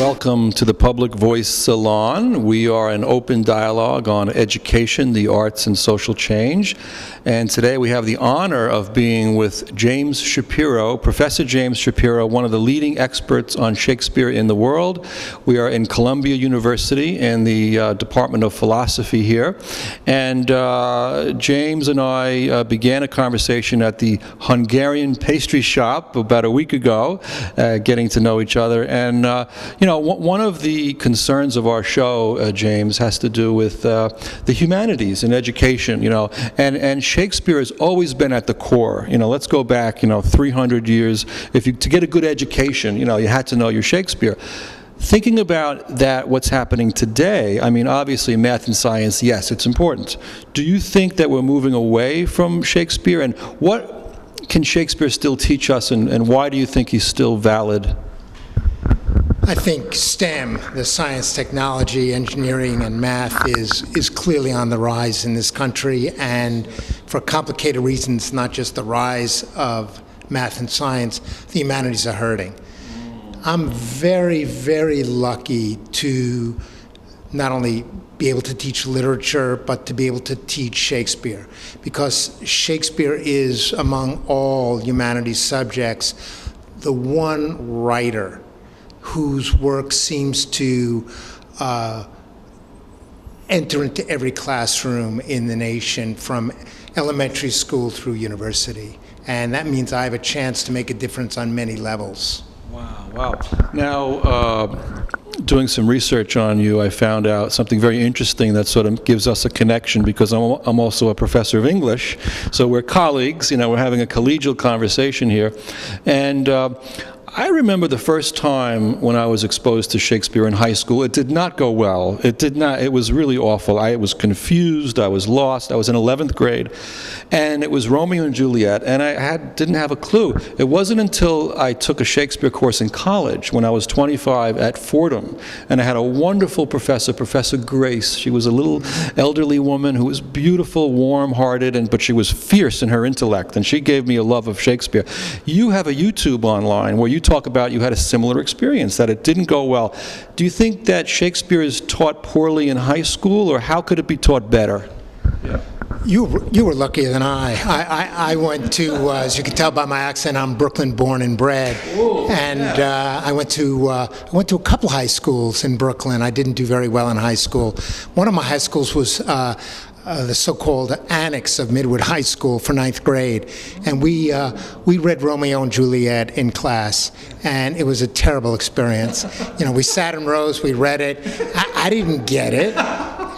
Welcome to the Public Voice Salon. We are an open dialogue on education, the arts, and social change. And today we have the honor of being with James Shapiro, Professor James Shapiro, one of the leading experts on Shakespeare in the world. We are in Columbia University in the Department of Philosophy here. And James and I began a conversation at the Hungarian pastry shop about a week ago, getting to know each other. And you know, one of the concerns of our show, James, has to do with the humanities and education, you know, and Shakespeare has always been at the core. You know, let's go back, 300 years. To get a good education, you had to know your Shakespeare. Thinking about that, what's happening today, I mean, obviously math and science, yes, it's important. Do you think that we're moving away from Shakespeare? And what can Shakespeare still teach us, and why do you think he's still valid? I think STEM, the science, technology, engineering, and math is clearly on the rise in this country, and for complicated reasons, not just the rise of math and science, the humanities are hurting. I'm very, very lucky to not only be able to teach literature, but to be able to teach Shakespeare, because Shakespeare is, among all humanities subjects, the one writer whose work seems to enter into every classroom in the nation, from elementary school through university. And that means I have a chance to make a difference on many levels. Wow. Now, doing some research on you, I found out something very interesting that sort of gives us a connection, because I'm also a professor of English, so we're colleagues, we're having a collegial conversation here. And I remember the first time when I was exposed to Shakespeare in high school. It did not go well. It was really awful. I was confused, I was lost. I was in 11th grade, and it was Romeo and Juliet, and I didn't have a clue. It wasn't until I took a Shakespeare course in college when I was 25 at Fordham, and I had a wonderful professor, Professor Grace. She was a little elderly woman who was beautiful, warm-hearted, but she was fierce in her intellect, and she gave me a love of Shakespeare. You have a YouTube online where you talk about you had a similar experience, that it didn't go well. Do you think that Shakespeare is taught poorly in high school, or how could it be taught better? Yeah. You were luckier than I. I went to, as you can tell by my accent, I'm Brooklyn born and bred. Ooh, and I went to a couple high schools in Brooklyn. I didn't do very well in high school. One of my high schools was the so-called annex of Midwood High School for 9th grade, and we read Romeo and Juliet in class, and it was a terrible experience. We sat in rows, we read it. I didn't get it,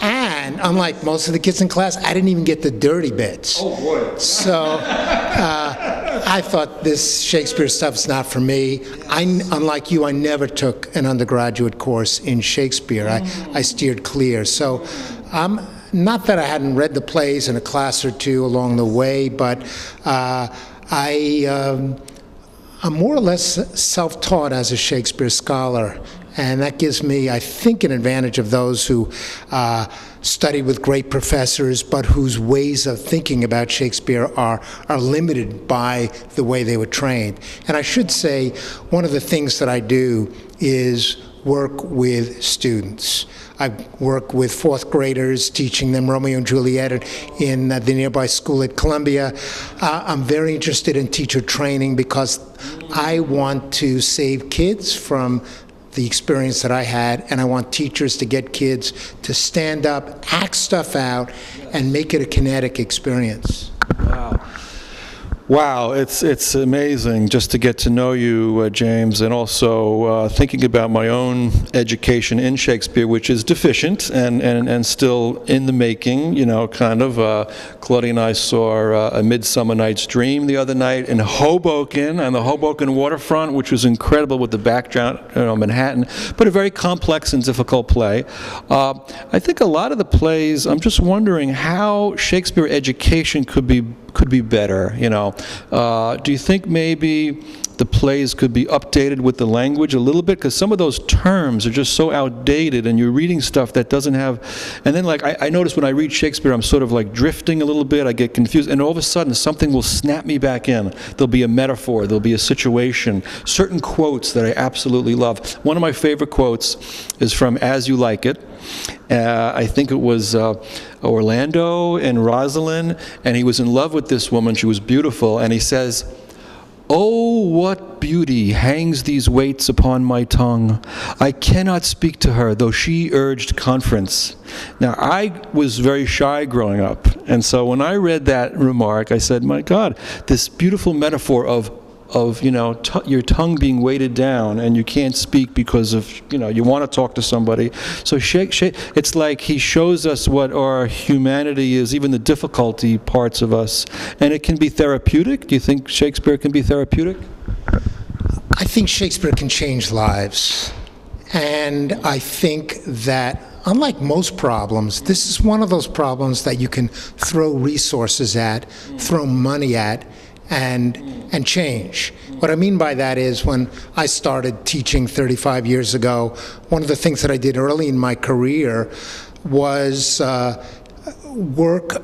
and unlike most of the kids in class, I didn't even get the dirty bits. Oh boy! So I thought this Shakespeare stuff is not for me. Unlike you, I never took an undergraduate course in Shakespeare. I steered clear. So not that I hadn't read the plays in a class or two along the way, but I'm more or less self-taught as a Shakespeare scholar, and that gives me, I think, an advantage of those who study with great professors, but whose ways of thinking about Shakespeare are limited by the way they were trained. And I should say, one of the things that I do is work with students. I work with 4th graders, teaching them Romeo and Juliet in the nearby school at Columbia. I'm very interested in teacher training because I want to save kids from the experience that I had, and I want teachers to get kids to stand up, act stuff out, and make it a kinetic experience. Wow, it's amazing just to get to know you, James, and also thinking about my own education in Shakespeare, which is deficient and still in the making, kind of. Claudia and I saw A Midsummer Night's Dream the other night in Hoboken, on the Hoboken waterfront, which was incredible with the background, Manhattan, but a very complex and difficult play. I think a lot of the plays, I'm just wondering how Shakespeare education could be better. Do you think maybe the plays could be updated with the language a little bit, because some of those terms are just so outdated, and you're reading stuff that doesn't have, and then like I notice when I read Shakespeare, I'm sort of like drifting a little bit, I get confused, and all of a sudden something will snap me back in. There'll be a metaphor, there'll be a situation, certain quotes that I absolutely love. One of my favorite quotes is from As You Like It. I think it was Orlando and Rosalind, and he was in love with this woman, she was beautiful, and he says, "Oh, what beauty hangs these weights upon my tongue! I cannot speak to her, though she urged conference." Now, I was very shy growing up, and so when I read that remark, I said, my God, this beautiful metaphor of you know, your tongue being weighted down and you can't speak because of, you know, you want to talk to somebody. So it's like he shows us what our humanity is, even the difficulty parts of us, and it can be therapeutic. Do you think Shakespeare can be therapeutic? I think Shakespeare can change lives. And I think that, unlike most problems, this is one of those problems that you can throw resources at, throw money at, and change. What I mean by that is, when I started teaching 35 years ago, one of the things that I did early in my career was work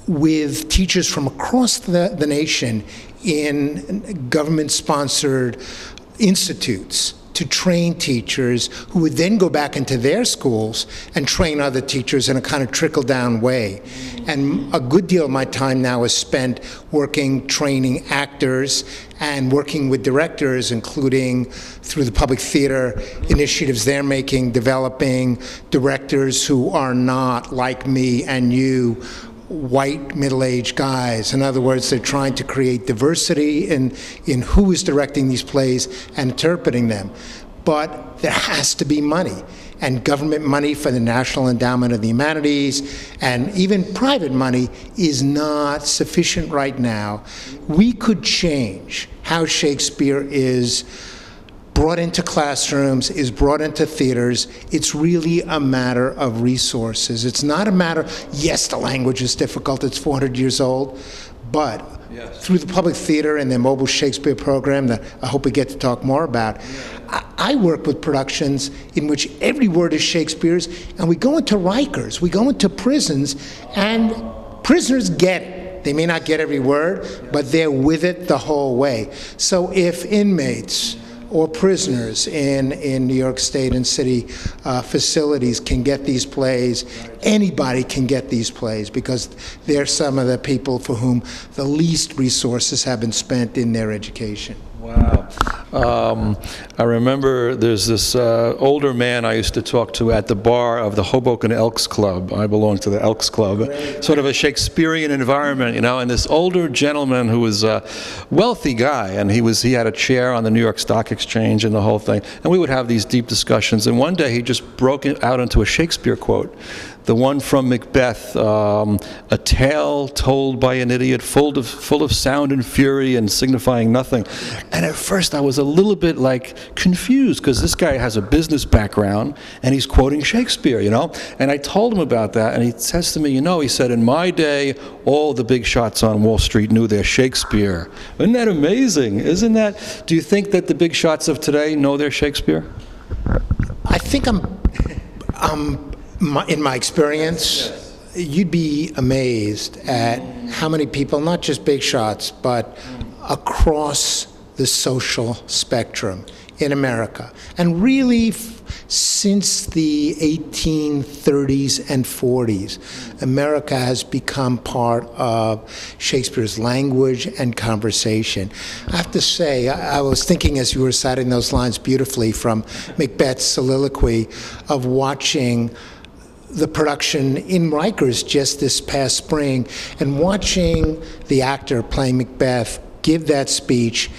with teachers from across the nation in government-sponsored institutes to train teachers who would then go back into their schools and train other teachers in a kind of trickle-down way. And a good deal of my time now is spent working, training actors, and working with directors, including through the public theater initiatives they're making, developing directors who are not, like me and you, white middle-aged guys. In other words, they're trying to create diversity in who is directing these plays and interpreting them. But there has to be money, and government money for the National Endowment of the Humanities, and even private money is not sufficient right now. We could change how Shakespeare is brought into classrooms, is brought into theaters. It's really a matter of resources. It's not a matter, yes, the language is difficult, it's 400 years old, but through the public theater and their mobile Shakespeare program that I hope we get to talk more about, I work with productions in which every word is Shakespeare's, and we go into Rikers, we go into prisons, and prisoners get it. They may not get every word, but they're with it the whole way. So if inmates or prisoners in New York State and city facilities can get these plays, anybody can get these plays, because they're some of the people for whom the least resources have been spent in their education. Wow. I remember there's this older man I used to talk to at the bar of the Hoboken Elks Club. I belong to the Elks Club. Great. Sort of a Shakespearean environment, you know, and this older gentleman who was a wealthy guy, and he had a chair on the New York Stock Exchange and the whole thing, and we would have these deep discussions, and one day he just broke out into a Shakespeare quote. The one from Macbeth, a tale told by an idiot, full of sound and fury and signifying nothing. And at first I was a little bit like confused, because this guy has a business background and he's quoting Shakespeare, you know? And I told him about that, and he says to me, you know, he said, in my day, all the big shots on Wall Street knew their Shakespeare. Isn't that amazing? Isn't that? Do you think that the big shots of today know their Shakespeare? I think in my experience, you'd be amazed at how many people, not just big shots, but across the social spectrum in America, and really since the 1830s and 40s, America has become part of Shakespeare's language and conversation. I have to say, I was thinking as you were reciting those lines beautifully from Macbeth's soliloquy, of watching the production in Rikers just this past spring, and watching the actor playing Macbeth give that speech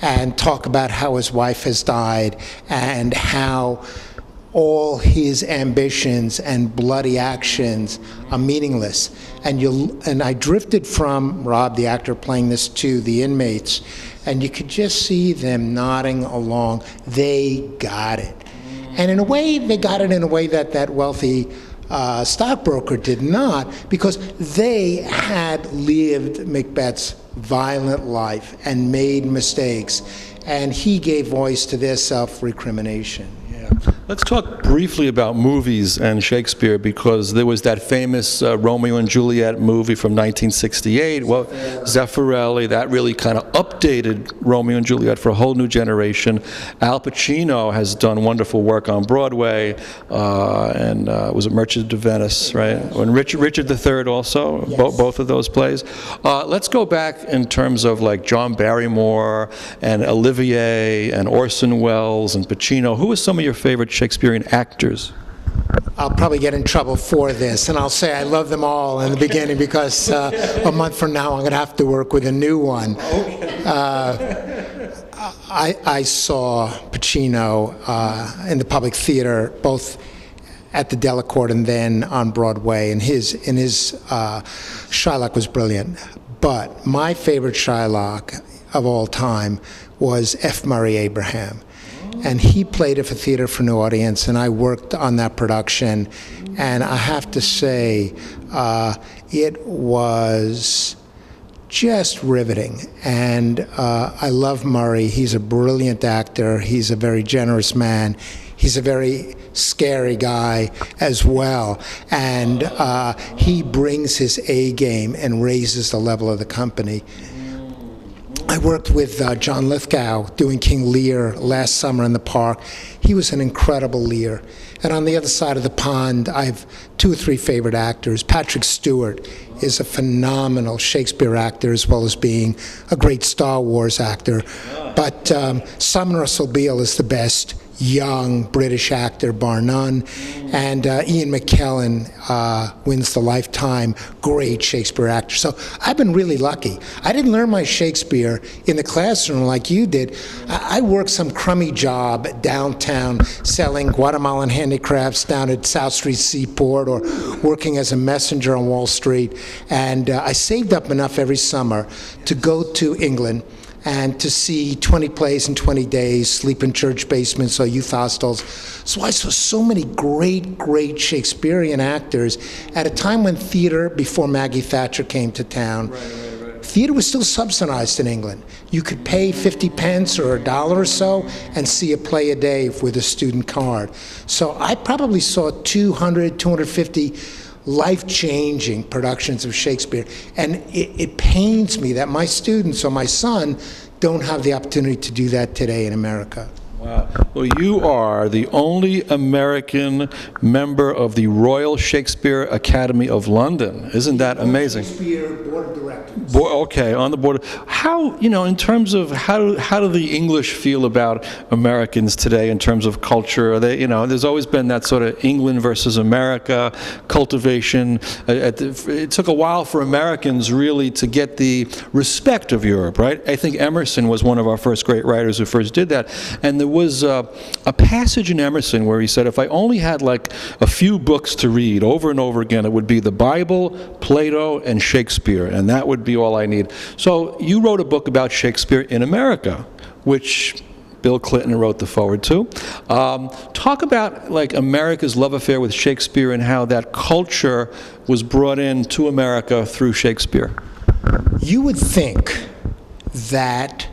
and talk about how his wife has died and how all his ambitions and bloody actions are meaningless. And I drifted from Rob, the actor playing this, to the inmates, and you could just see them nodding along. They got it. And in a way, they got it in a way that that wealthy stockbroker did not, because they had lived Macbeth's violent life and made mistakes and he gave voice to their self-recrimination. Let's talk briefly about movies and Shakespeare, because there was that famous Romeo and Juliet movie from 1968. Well, Zeffirelli, that really kind of updated Romeo and Juliet for a whole new generation. Al Pacino has done wonderful work on Broadway, and was it Merchant of Venice, right? And Richard III also, Yes. Both of those plays. Let's go back in terms of like John Barrymore and Olivier and Orson Welles and Pacino. Who are some of your favorite Shakespearean actors? I'll probably get in trouble for this, and I'll say I love them all in the beginning because a month from now I'm going to have to work with a new one. I saw Pacino in the public theater, both at the Delacorte and then on Broadway, and his Shylock was brilliant. But my favorite Shylock of all time was F. Murray Abraham. And he played it for Theater for New Audience, and I worked on that production. And I have to say, it was just riveting. And I love Murray. He's a brilliant actor. He's a very generous man. He's a very scary guy as well. And he brings his A game and raises the level of the company. I worked with John Lithgow doing King Lear last summer in the park. He was an incredible Lear. And on the other side of the pond, I have 2 or 3 favorite actors. Patrick Stewart is a phenomenal Shakespeare actor, as well as being a great Star Wars actor. But Simon Russell Beale is the best young British actor, bar none. And Ian McKellen wins the Lifetime Great Shakespeare Actor. So I've been really lucky. I didn't learn my Shakespeare in the classroom like you did. I worked some crummy job downtown selling Guatemalan handicrafts down at South Street Seaport, or working as a messenger on Wall Street. And I saved up enough every summer to go to England and to see 20 plays in 20 days, sleep in church basements or youth hostels. So I saw so many great Shakespearean actors at a time when theater, before Maggie Thatcher came to town, theater was still subsidized in England. You could pay 50 pence or $1 or so and see a play a day with a student card. So I probably saw 200, 250 life-changing productions of Shakespeare. And it pains me that my students or my son don't have the opportunity to do that today in America. Wow. Well, you are the only American member of the Royal Shakespeare Academy of London. Isn't that amazing? Shakespeare Board of Directors. Okay, on the board. How, in terms of how do the English feel about Americans today in terms of culture? Are they, there's always been that sort of England versus America cultivation. It took a while for Americans really to get the respect of Europe, right? I think Emerson was one of our first great writers who first did that. And there was a passage in Emerson where he said, if I only had like a few books to read over and over again, it would be the Bible, Plato, and Shakespeare, and that would be all I need. So you wrote a book about Shakespeare in America, which Bill Clinton wrote the foreword to. Talk about like America's love affair with Shakespeare and how that culture was brought into America through Shakespeare. You would think that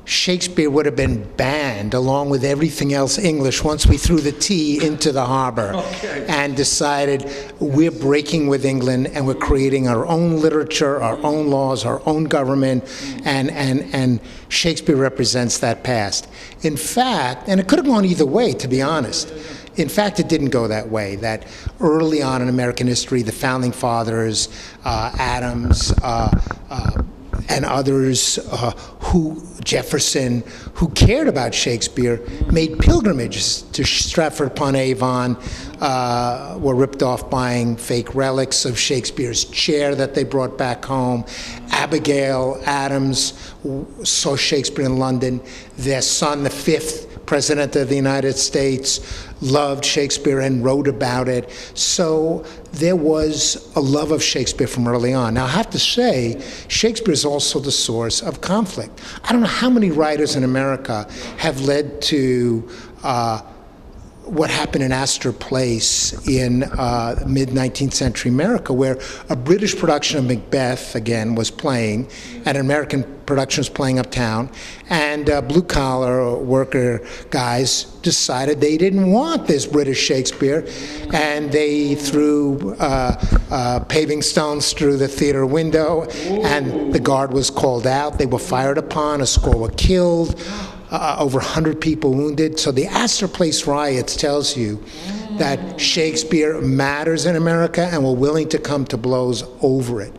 Shakespeare would have been banned along with everything else English once we threw the tea into the harbor and decided we're breaking with England and we're creating our own literature, our own laws, our own government, and Shakespeare represents that past. In fact, and it could have gone either way, to be honest. In fact, it didn't go that way, that early on in American history, the Founding Fathers, Adams, and others, Jefferson, who cared about Shakespeare, made pilgrimages to Stratford-upon-Avon, were ripped off buying fake relics of Shakespeare's chair that they brought back home. Abigail Adams saw Shakespeare in London. Their son, the 5th President of the United States, loved Shakespeare and wrote about it. So there was a love of Shakespeare from early on. Now, I have to say, Shakespeare is also the source of conflict. I don't know how many writers in America have led to what happened in Astor Place in mid-19th century America, where a British production of Macbeth, again, was playing, and an American production was playing uptown, and blue-collar worker guys decided they didn't want this British Shakespeare, and they threw paving stones through the theater window, and the guard was called out. They were fired upon, a score were killed. Over 100 people wounded. So the Astor Place riots tells you that Shakespeare matters in America, and we're willing to come to blows over it.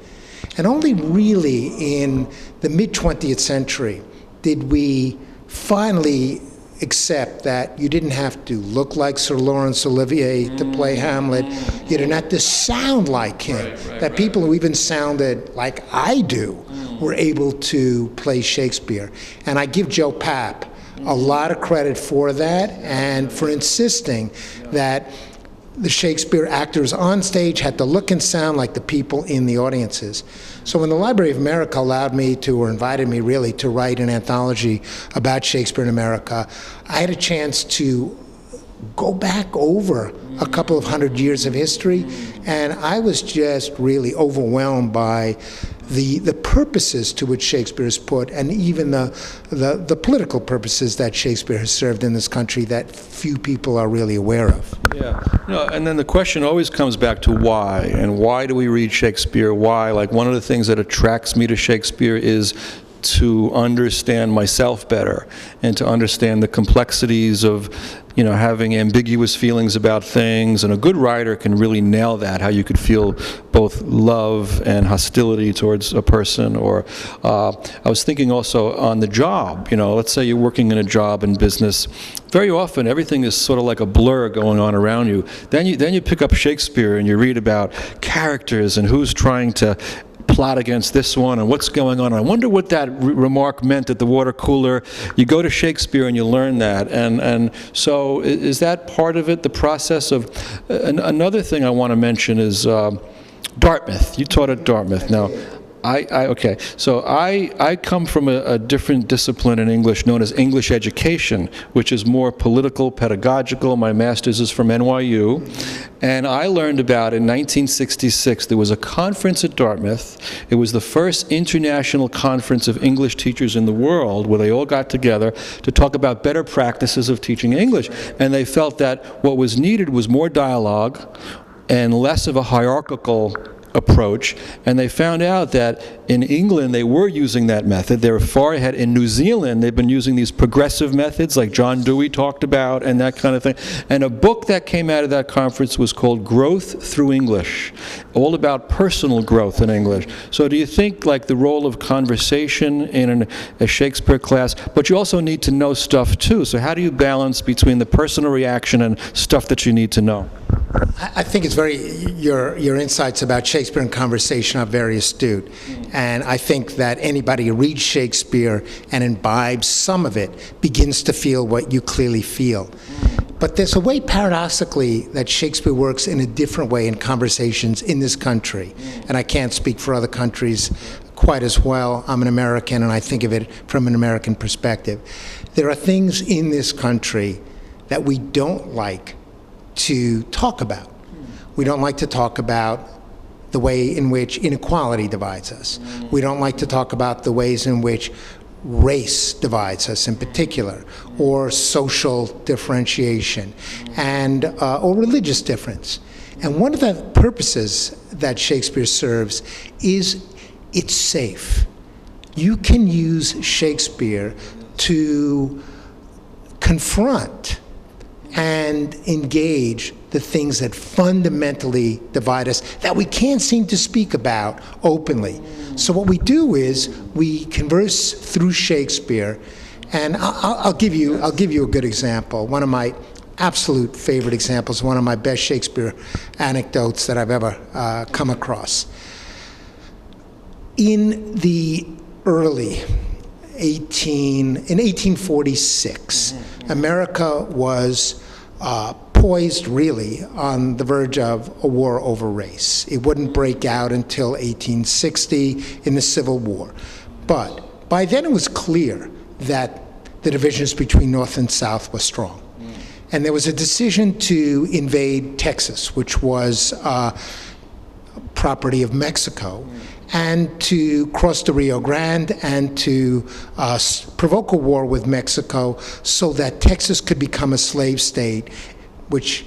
And only really in the mid-20th century did we finally accept that you didn't have to look like Sir Laurence Olivier to play Hamlet. You didn't have to sound like him. That people who even sounded like I do were able to play Shakespeare. And I give Joe Papp a lot of credit for that and for insisting that the Shakespeare actors on stage had to look and sound like the people in the audiences. So when the Library of America allowed me to, or invited me really, to write an anthology about Shakespeare in America, I had a chance to go back over a couple of hundred years of history, and I was just really overwhelmed by the purposes to which Shakespeare is put, and even the political purposes that Shakespeare has served in this country that few people are really aware of. Yeah, and then the question always comes back to why, and why do we read Shakespeare? Why? Like, one of the things that attracts me to Shakespeare is to understand myself better and to understand the complexities of, having ambiguous feelings about things. And a good writer can really nail that, how you could feel both love and hostility towards a person. Or I was thinking also on the job, let's say you're working in a job in business. Very often everything is sort of like a blur going on around you. Then you pick up Shakespeare and you read about characters and who's trying to plot against this one and what's going on. I wonder what that remark meant at the water cooler. You go to Shakespeare and you learn that. And so is that part of it, the process of... Another thing I want to mention is Dartmouth. You taught at Dartmouth. Now, okay, so I come from a different discipline in English known as English education, which is more political, pedagogical. My master's is from NYU. And I learned about, in 1966, there was a conference at Dartmouth. It was the first international conference of English teachers in the world, where they all got together to talk about better practices of teaching English. And they felt that what was needed was more dialogue and less of a hierarchical approach, and they found out that in England they were using that method. They were far ahead. In New Zealand they've been using these progressive methods like John Dewey talked about and that kind of thing. And a book that came out of that conference was called Growth Through English, all about personal growth in English. So do you think like the role of conversation in a Shakespeare class, but you also need to know stuff too, so how do you balance between the personal reaction and stuff that you need to know? I think it's your insights about Shakespeare and conversation are very astute. And I think that anybody who reads Shakespeare and imbibes some of it begins to feel what you clearly feel. But there's a way, paradoxically, that Shakespeare works in a different way in conversations in this country. And I can't speak for other countries quite as well. I'm an American, and I think of it from an American perspective. There are things in this country that we don't like to talk about. We don't like to talk about the way in which inequality divides us. We don't like to talk about the ways in which race divides us in particular, or social differentiation, and or religious difference. And one of the purposes that Shakespeare serves is it's safe. You can use Shakespeare to confront and engage the things that fundamentally divide us that we can't seem to speak about openly. So what we do is we converse through Shakespeare, and I'll give you a good example. One of my absolute favorite examples, one of my best Shakespeare anecdotes that I've ever come across. In the early in 1846, America was poised really on the verge of a war over race. It wouldn't break out until 1860 in the Civil War. But by then it was clear that the divisions between North and South were strong. And there was a decision to invade Texas, which was property of Mexico, and to cross the Rio Grande and to provoke a war with Mexico so that Texas could become a slave state, which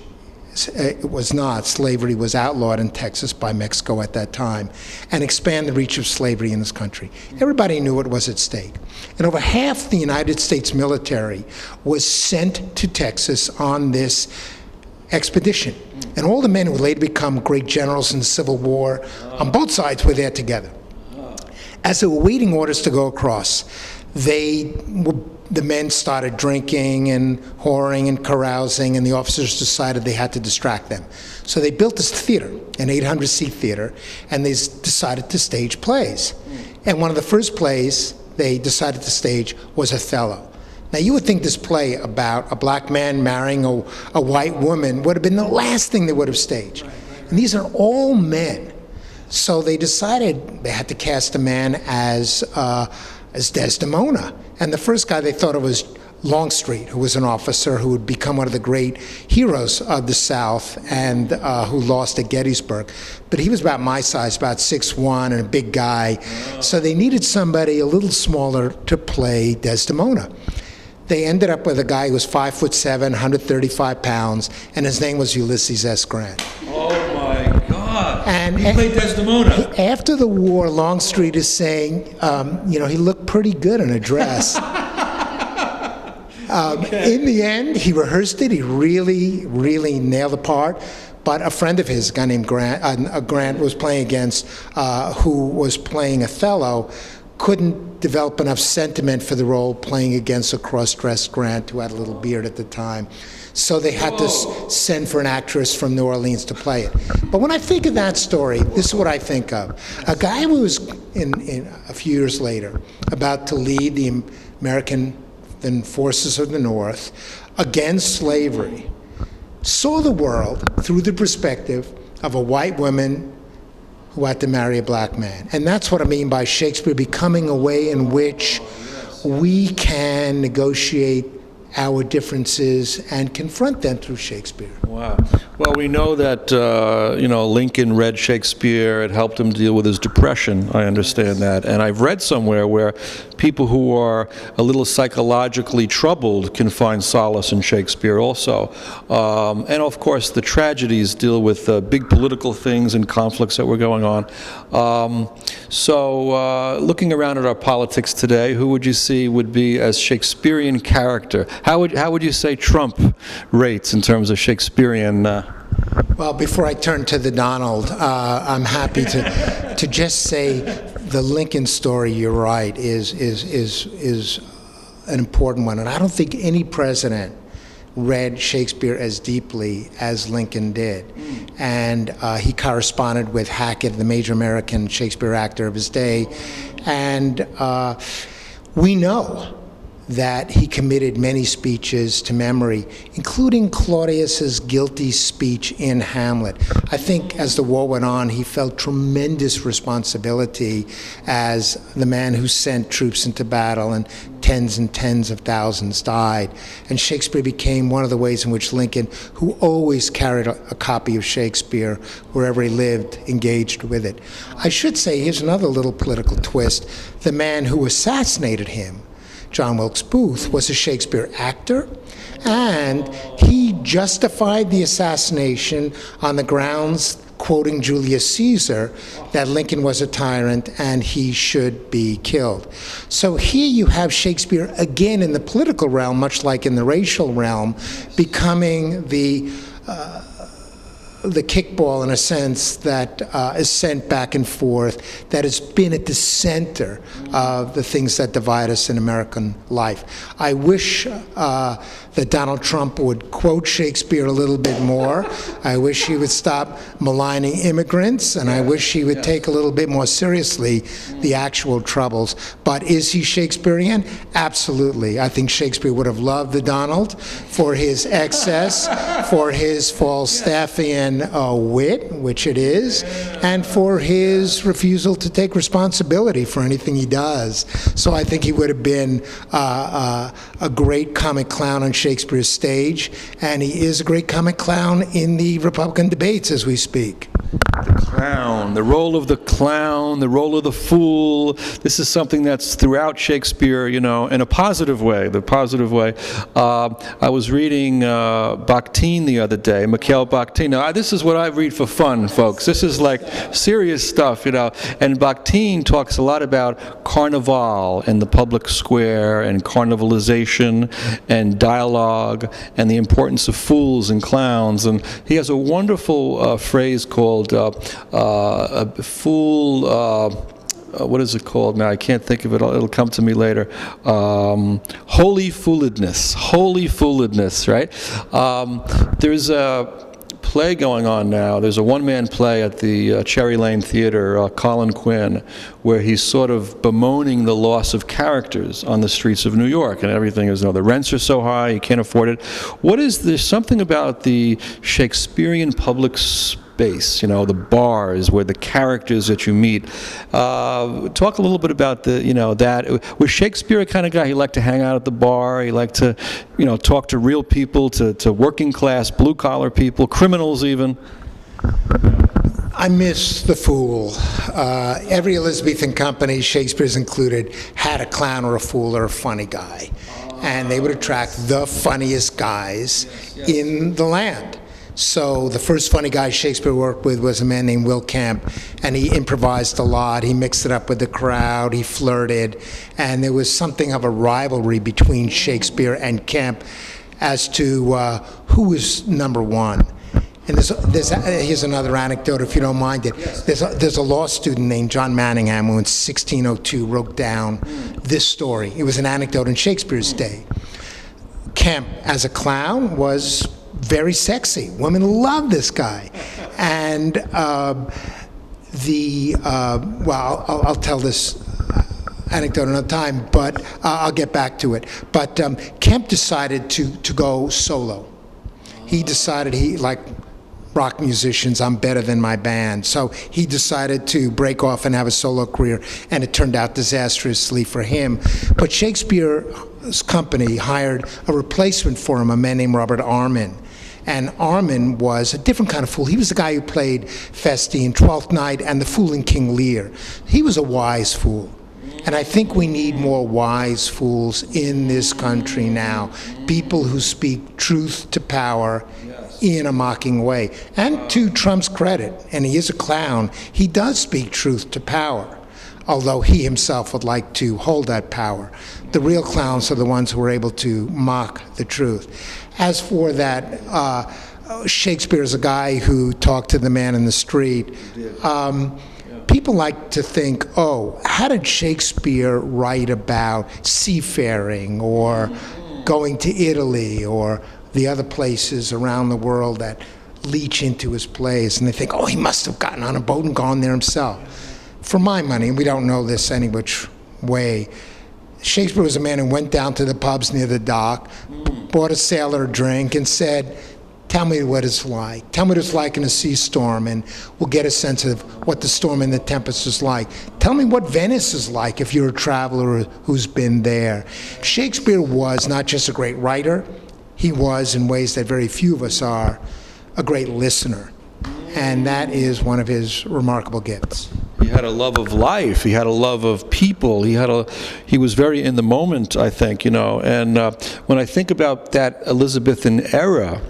it was not. Slavery was outlawed in Texas by Mexico at that time, and expand the reach of slavery in this country. Everybody knew what was at stake. And over half the United States military was sent to Texas on this expedition. And all the men who would later become great generals in the Civil War on both sides were there together. As they were waiting orders to go across, the men started drinking and whoring and carousing, and the officers decided they had to distract them. So they built this theater, an 800-seat theater, and they decided to stage plays. And one of the first plays they decided to stage was Othello. Now, you would think this play about a black man marrying a white woman would have been the last thing they would have staged. And these are all men. So they decided they had to cast a man as Desdemona. And the first guy they thought of was Longstreet, who was an officer who would become one of the great heroes of the South and who lost at Gettysburg. But he was about my size, about 6'1", and a big guy. So they needed somebody a little smaller to play Desdemona. They ended up with a guy who was 5'7", 135 pounds, and his name was Ulysses S. Grant. Oh my God! And he played Desdemona. After the war, Longstreet is saying, he looked pretty good in a dress. Okay. In the end, he rehearsed it. He really, really nailed the part. But a friend of his, a guy named Grant was playing against, who was playing Othello, couldn't develop enough sentiment for the role playing against a cross-dressed Grant who had a little beard at the time. So they had to send for an actress from New Orleans to play it. But when I think of that story, this is what I think of. A guy who was, in a few years later, about to lead the American forces of the North against slavery, saw the world through the perspective of a white woman who had to marry a black man. And that's what I mean by Shakespeare becoming a way in which we can negotiate our differences and confront them through Shakespeare. Wow. Well, we know that, Lincoln read Shakespeare. It helped him deal with his depression. I understand that. And I've read somewhere where people who are a little psychologically troubled can find solace in Shakespeare also. And of course, the tragedies deal with big political things and conflicts that were going on. So looking around at our politics today, who would you see would be as Shakespearean character? How would you say Trump rates in terms of Shakespearean? Well, before I turn to the Donald, I'm happy to just say the Lincoln story. You're right, is an important one, and I don't think any president read Shakespeare as deeply as Lincoln did. And he corresponded with Hackett, the major American Shakespeare actor of his day, and we know that he committed many speeches to memory, including Claudius's guilty speech in Hamlet. I think as the war went on, he felt tremendous responsibility as the man who sent troops into battle, and tens of thousands died. And Shakespeare became one of the ways in which Lincoln, who always carried a copy of Shakespeare wherever he lived, engaged with it. I should say, here's another little political twist. The man who assassinated him, John Wilkes Booth, was a Shakespeare actor, and he justified the assassination on the grounds, quoting Julius Caesar, that Lincoln was a tyrant and he should be killed. So here you have Shakespeare again in the political realm, much like in the racial realm, becoming the kickball, in a sense, that is sent back and forth, that has been at the center of the things that divide us in American life. I wish that Donald Trump would quote Shakespeare a little bit more. I wish he would stop maligning immigrants, and I wish he would take a little bit more seriously the actual troubles. But is he Shakespearean? Absolutely. I think Shakespeare would have loved the Donald for his excess, for his Falstaffian than a wit, which it is, and for his refusal to take responsibility for anything he does. So I think he would have been a great comic clown on Shakespeare's stage, and he is a great comic clown in the Republican debates as we speak. The clown, the role of the clown, the role of the fool. This is something that's throughout Shakespeare, you know, in a positive way, the positive way. I was reading Bakhtin the other day, Mikhail Bakhtin. Now, this is what I read for fun, folks. This is like serious stuff, you know. And Bakhtin talks a lot about carnival and the public square and carnivalization and dialogue and the importance of fools and clowns. And he has a wonderful phrase called a fool, what is it called now? I can't think of it. It'll come to me later. Holy fooledness, right? There's a play going on now. There's a one-man play at the Cherry Lane Theater, Colin Quinn, where he's sort of bemoaning the loss of characters on the streets of New York, and everything is, you know, the rents are so high, you can't afford it. There's something about the Shakespearean public space, you know, the bars where the characters that you meet. Talk a little bit about that. Was Shakespeare a kind of guy he liked to hang out at the bar? He liked to, you know, talk to real people, to working class, blue collar people, criminals even. I miss the fool. Every Elizabethan company, Shakespeare's included, had a clown or a fool or a funny guy. And they would attract the funniest guys in the land. So the first funny guy Shakespeare worked with was a man named Will Kemp, and he improvised a lot. He mixed it up with the crowd, he flirted, and there was something of a rivalry between Shakespeare and Kemp as to who was number one. And here's another anecdote, if you don't mind it. There's a law student named John Manningham who in 1602 wrote down this story. It was an anecdote in Shakespeare's day. Kemp, as a clown, was very sexy. Women loved this guy. And I'll tell this anecdote another time, but I'll get back to it. But Kemp decided to go solo. He decided like rock musicians, I'm better than my band. So he decided to break off and have a solo career, and it turned out disastrously for him. But Shakespeare's company hired a replacement for him, a man named Robert Armin. And Armin was a different kind of fool. He was the guy who played Feste in Twelfth Night and the fool in King Lear. He was a wise fool. And I think we need more wise fools in this country now. People who speak truth to power in a mocking way. And to Trump's credit, and he is a clown, he does speak truth to power, although he himself would like to hold that power. The real clowns are the ones who are able to mock the truth. As for that, Shakespeare is a guy who talked to the man in the street. People like to think, oh, how did Shakespeare write about seafaring or going to Italy or the other places around the world that leach into his plays? And they think, oh, he must have gotten on a boat and gone there himself. For my money, and we don't know this any which way, Shakespeare was a man who went down to the pubs near the dock, bought a sailor a drink, and said, tell me what it's like. Tell me what it's like in a sea storm, and we'll get a sense of what the storm and the tempest is like. Tell me what Venice is like if you're a traveler who's been there. Shakespeare was not just a great writer, he was, in ways that very few of us are, a great listener. And that is one of his remarkable gifts. He had a love of life. He had a love of people. He was very in the moment, I think, you know. And when I think about that Elizabethan era,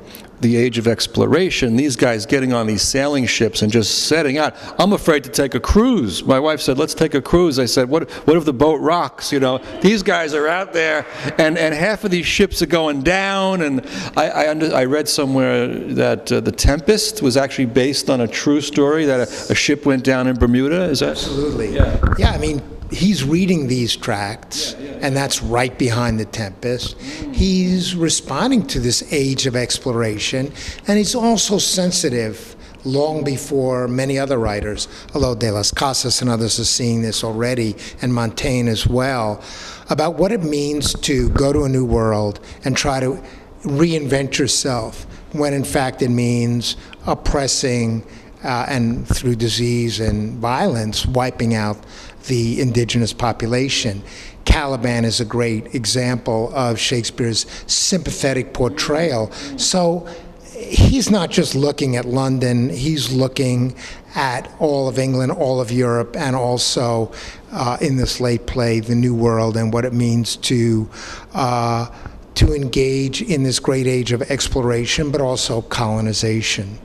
the age of exploration, these guys getting on these sailing ships and just setting out. I'm afraid to take a cruise. My wife said, let's take a cruise. I said, what if the boat rocks? You know, these guys are out there, and half of these ships are going down. And I read somewhere that The Tempest was actually based on a true story, that a ship went down in Bermuda. Is that? Absolutely. Yeah, I mean, he's reading these tracts, and that's right behind The Tempest. He's responding to this age of exploration, and he's also sensitive long before many other writers, although De las Casas and others are seeing this already, and Montaigne as well, about what it means to go to a new world and try to reinvent yourself, when in fact it means oppressing and through disease and violence, wiping out the indigenous population. Caliban is a great example of Shakespeare's sympathetic portrayal. So he's not just looking at London, he's looking at all of England, all of Europe, and also in this late play, the New World, and what it means to engage in this great age of exploration, but also colonization.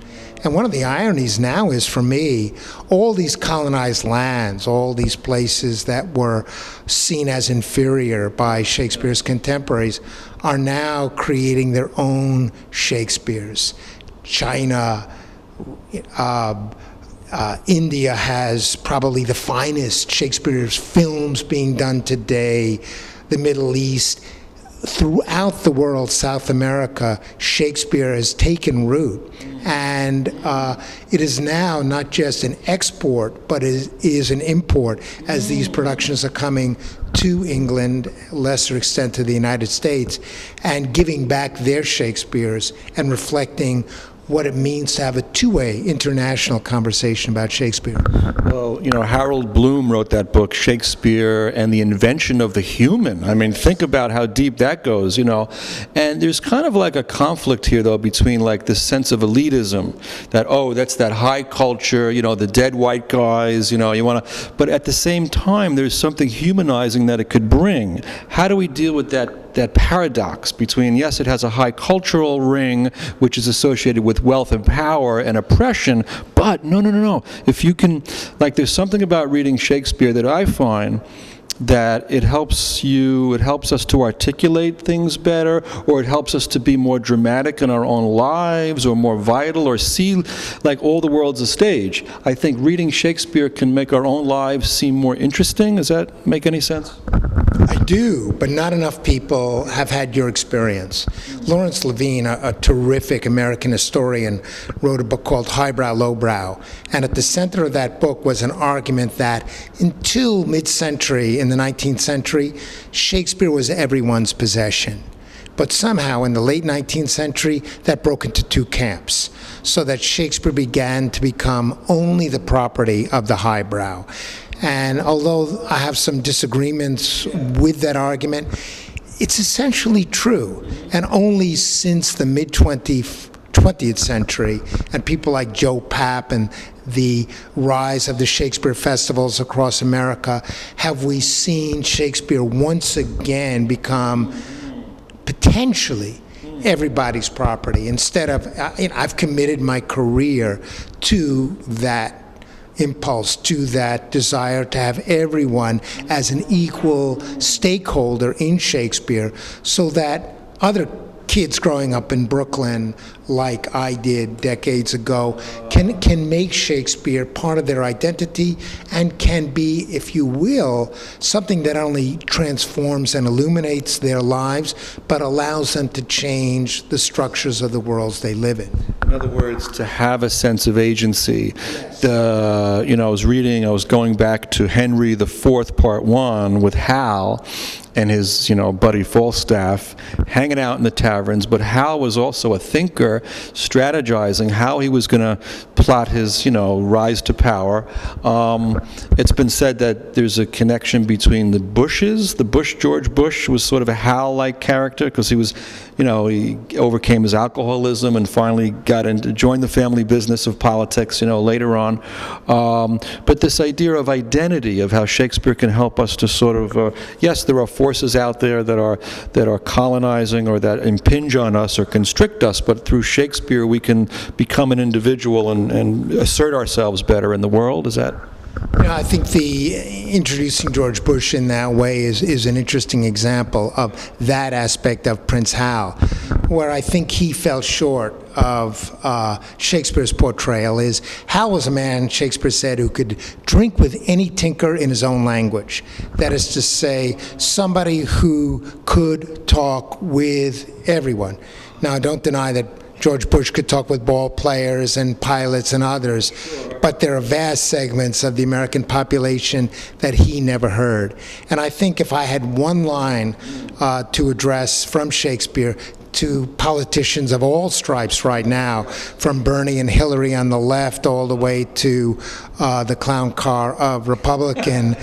And one of the ironies now is, for me, all these colonized lands, all these places that were seen as inferior by Shakespeare's contemporaries, are now creating their own Shakespeares. China, India has probably the finest Shakespeare's films being done today. The Middle East. Throughout the world, South America, Shakespeare has taken root. And it is now not just an export, but is an import, as these productions are coming to England, lesser extent to the United States, and giving back their Shakespeares and reflecting what it means to have a two-way international conversation about Shakespeare. Well, Harold Bloom wrote that book, Shakespeare and the Invention of the Human. I mean, think about how deep that goes, And there's kind of like a conflict here, though, between like this sense of elitism, that, that's that high culture, the dead white guys, but at the same time, there's something humanizing that it could bring. How do we deal with that paradox between, yes, it has a high cultural ring, which is associated with wealth and power and oppression, but no. If you can, there's something about reading Shakespeare that I find that it helps us to articulate things better, or it helps us to be more dramatic in our own lives, or more vital, or see all the world's a stage. I think reading Shakespeare can make our own lives seem more interesting. Does that make any sense? I do, but not enough people have had your experience. Lawrence Levine, a terrific American historian, wrote a book called Highbrow, Lowbrow. And at the center of that book was an argument that until mid-century, in the 19th century, Shakespeare was everyone's possession. But somehow in the late 19th century, that broke into two camps, so that Shakespeare began to become only the property of the highbrow. And although I have some disagreements with that argument, it's essentially true. And only since the mid-20th century, and people like Joe Papp and the rise of the Shakespeare festivals across America, have we seen Shakespeare once again become potentially everybody's property. Instead of, I've committed my career to that impulse, to that desire to have everyone as an equal stakeholder in Shakespeare, so that other kids growing up in Brooklyn, like I did decades ago, can make Shakespeare part of their identity, and can be, if you will, something that only transforms and illuminates their lives, but allows them to change the structures of the worlds they live in. In other words, to have a sense of agency. Yes. I was going back to Henry IV, Part 1, with Hal and his, buddy Falstaff, hanging out in the taverns. But Hal was also a thinker, strategizing how he was going to plot his, rise to power. It's been said that there's a connection between the Bushes. George Bush was sort of a Hal-like character, because he was, he overcame his alcoholism and finally joined the family business of politics, later on. But this idea of identity, of how Shakespeare can help us to sort of, yes, there are forces out there that are colonizing or that impinge on us or constrict us, but through Shakespeare we can become an individual and assert ourselves better in the world. Is that? I think introducing George Bush in that way is an interesting example of that aspect of Prince Hal. Where I think he fell short of Shakespeare's portrayal is Hal was a man, Shakespeare said, who could drink with any tinker in his own language. That is to say, somebody who could talk with everyone. Now, I don't deny that George Bush could talk with ball players and pilots and others, but there are vast segments of the American population that he never heard. And I think if I had one line to address from Shakespeare, to politicians of all stripes right now, from Bernie and Hillary on the left all the way to the clown car of Republican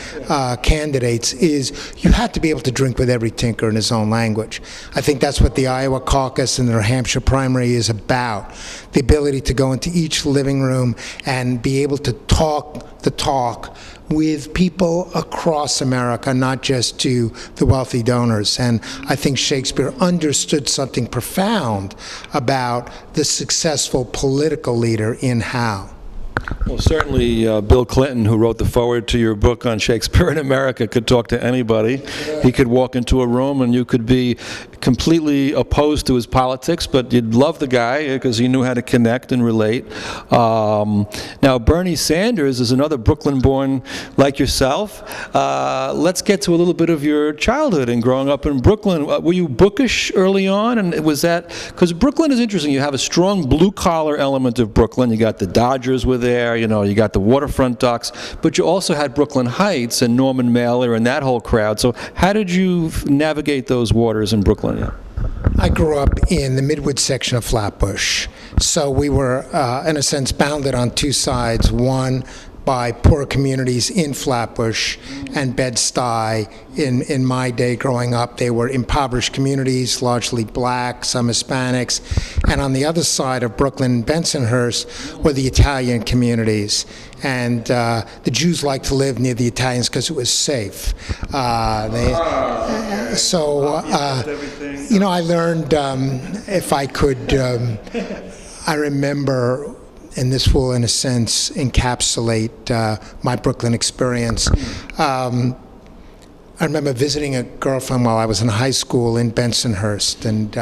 candidates, is you have to be able to drink with every tinker in his own language. I think that's what the Iowa caucus and the New Hampshire primary is about. The ability to go into each living room and be able to talk the talk with people across America, not just to the wealthy donors. And I think Shakespeare understood something profound about the successful political leader in How. Well, certainly Bill Clinton, who wrote the foreword to your book on Shakespeare in America, could talk to anybody. He could walk into a room and you could be completely opposed to his politics, but you'd love the guy because he knew how to connect and relate. Now, Bernie Sanders is another Brooklyn-born like yourself. Let's get to a little bit of your childhood and growing up in Brooklyn. Were you bookish early on? And was that, because Brooklyn is interesting. You have a strong blue-collar element of Brooklyn. You got the Dodgers were there, you know, you got the waterfront ducks, but you also had Brooklyn Heights and Norman Mailer and that whole crowd. So how did you navigate those waters in Brooklyn? Yeah. I grew up in the Midwood section of Flatbush, so we were, in a sense, bounded on two sides. One by poor communities in Flatbush and Bed-Stuy. In my day growing up, they were impoverished communities, largely black, some Hispanics. And on the other side of Brooklyn, Bensonhurst, were the Italian communities. And the Jews liked to live near the Italians because it was safe. You know, I learned, if I could, I remember, and this will, in a sense, encapsulate my Brooklyn experience. I remember visiting a girlfriend while I was in high school in Bensonhurst, and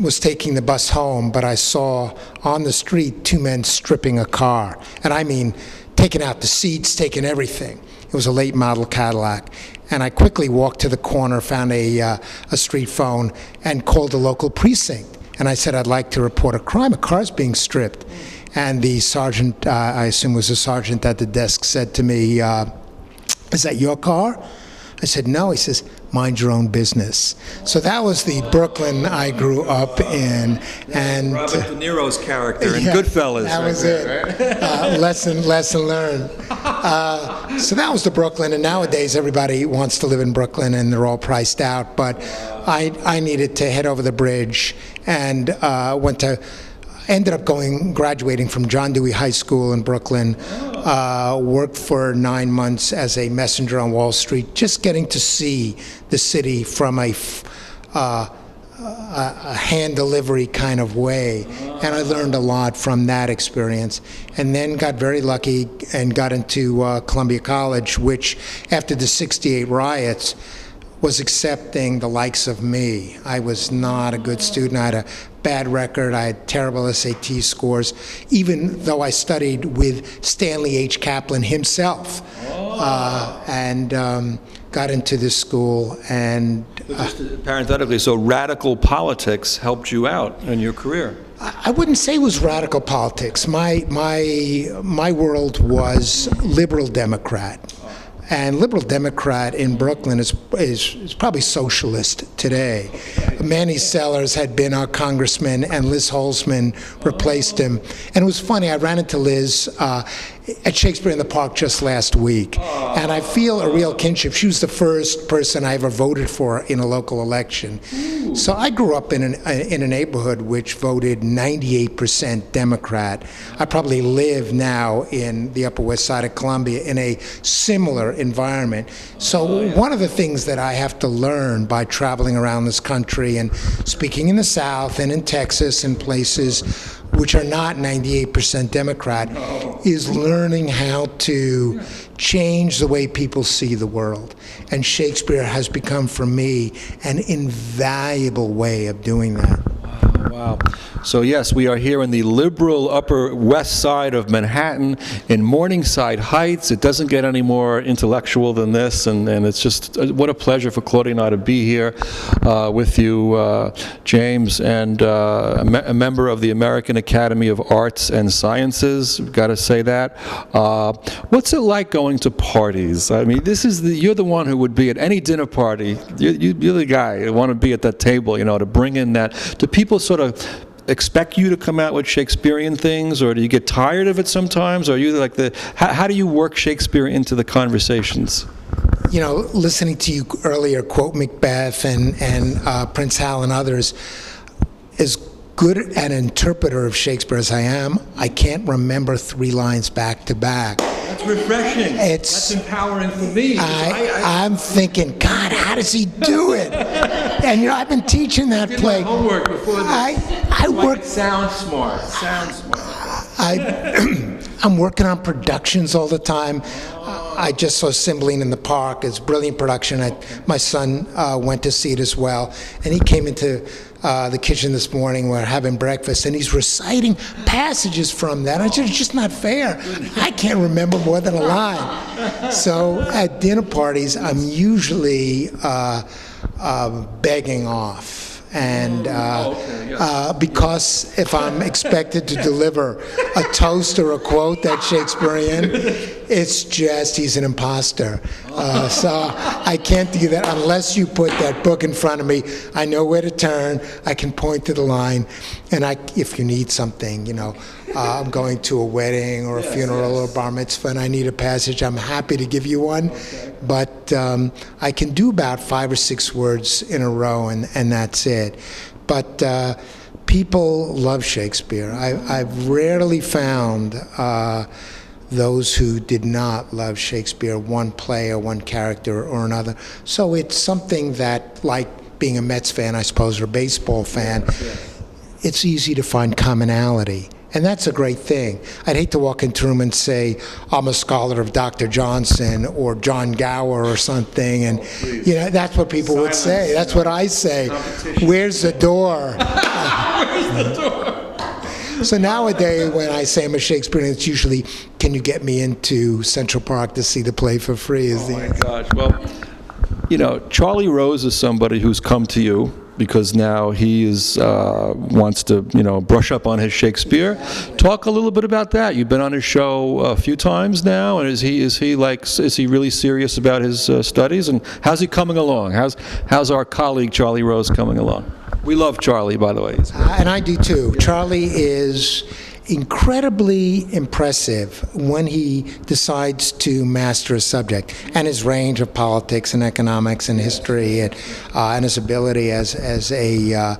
was taking the bus home, but I saw on the street two men stripping a car. And I mean, taking out the seats, taking everything. It was a late model Cadillac. And I quickly walked to the corner, found a street phone, and called the local precinct. And I said, I'd like to report a crime. A car's being stripped. And the sergeant, I assume was a sergeant at the desk, said to me, is that your car? I said, no. He says, mind your own business. So that was the Brooklyn I grew up in. And Robert De Niro's character in Goodfellas. That was it. Right? Lesson learned. So that was the Brooklyn. And nowadays, everybody wants to live in Brooklyn, and they're all priced out. But I needed to head over the bridge and ended up graduating from John Dewey High School in Brooklyn, worked for 9 months as a messenger on Wall Street, just getting to see the city from a hand delivery kind of way. And I learned a lot from that experience. And then got very lucky and got into Columbia College, which after the '68 riots was accepting the likes of me. I was not a good student. I had a bad record. I had terrible SAT scores, even though I studied with Stanley H. Kaplan himself. And got into this school. And just parenthetically, so radical politics helped you out in your career? I wouldn't say it was radical politics. My world was liberal Democrat. And liberal Democrat in Brooklyn is probably socialist today. Manny Sellers had been our congressman, and Liz Holzman replaced him. And it was funny, I ran into Liz at Shakespeare in the Park just last week. And I feel a real kinship. She was the first person I ever voted for in a local election. So I grew up in a neighborhood which voted 98% Democrat. I probably live now in the Upper West Side of Columbia in a similar environment. So one of the things that I have to learn by traveling around this country and speaking in the South and in Texas and places which are not 98% Democrat is learning how to change the way people see the world. And Shakespeare has become, for me, an invaluable way of doing that. Wow. So yes, we are here in the liberal Upper West Side of Manhattan in Morningside Heights. It doesn't get any more intellectual than this, and it's just what a pleasure for Claudia and I to be here with you, James, and a member of the American Academy of Arts and Sciences. Got to say that. What's it like going to parties? I mean, you're the one who would be at any dinner party. You're the guy who want to be at that table, to bring in that. Do people sort of expect you to come out with Shakespearean things, or do you get tired of it sometimes? Or are you like how do you work Shakespeare into the conversations? Listening to you earlier quote Macbeth and Prince Hal and others, as good an interpreter of Shakespeare as I am, I can't remember 3 lines back to back. That's refreshing. That's empowering for me. I'm thinking, God, how does he do it? And I've been teaching that play. I did my homework before this. I work. Sound smart. I'm working on productions all the time. I just saw Cymbeline in the Park. It's a brilliant production. My son went to see it as well, and he came into the kitchen this morning. We're having breakfast, and he's reciting passages from that. I said, it's just not fair. I can't remember more than a line. So at dinner parties, I'm usually begging off. And because if I'm expected to deliver a toast or a quote that's Shakespearean, it's just he's an imposter. So I can't do that unless you put that book in front of me. I know where to turn. I can point to the line. And if you need something, I'm going to a wedding or a funeral or a bar mitzvah and I need a passage, I'm happy to give you one. But I can do about 5 or 6 words in a row and that's it. But people love Shakespeare. I've rarely found those who did not love Shakespeare, one play or one character or another. So it's something that, like being a Mets fan, I suppose, or a baseball fan, it's easy to find commonality. And that's a great thing. I'd hate to walk into a room and say, I'm a scholar of Dr. Johnson or John Gower or something. And, that's what people would say. That's what I say. Where's the door? Where's the door? So nowadays, when I say I'm a Shakespearean, it's usually, can you get me into Central Park to see the play for free? Oh my gosh. Well, Charlie Rose is somebody who's come to you because now he wants to, brush up on his Shakespeare. Talk a little bit about that. You've been on his show a few times now, and is he really serious about his studies? And how's he coming along? How's our colleague Charlie Rose coming along? We love Charlie, by the way. And I do too. Charlie is incredibly impressive when he decides to master a subject, and his range of politics and economics and history and his ability as a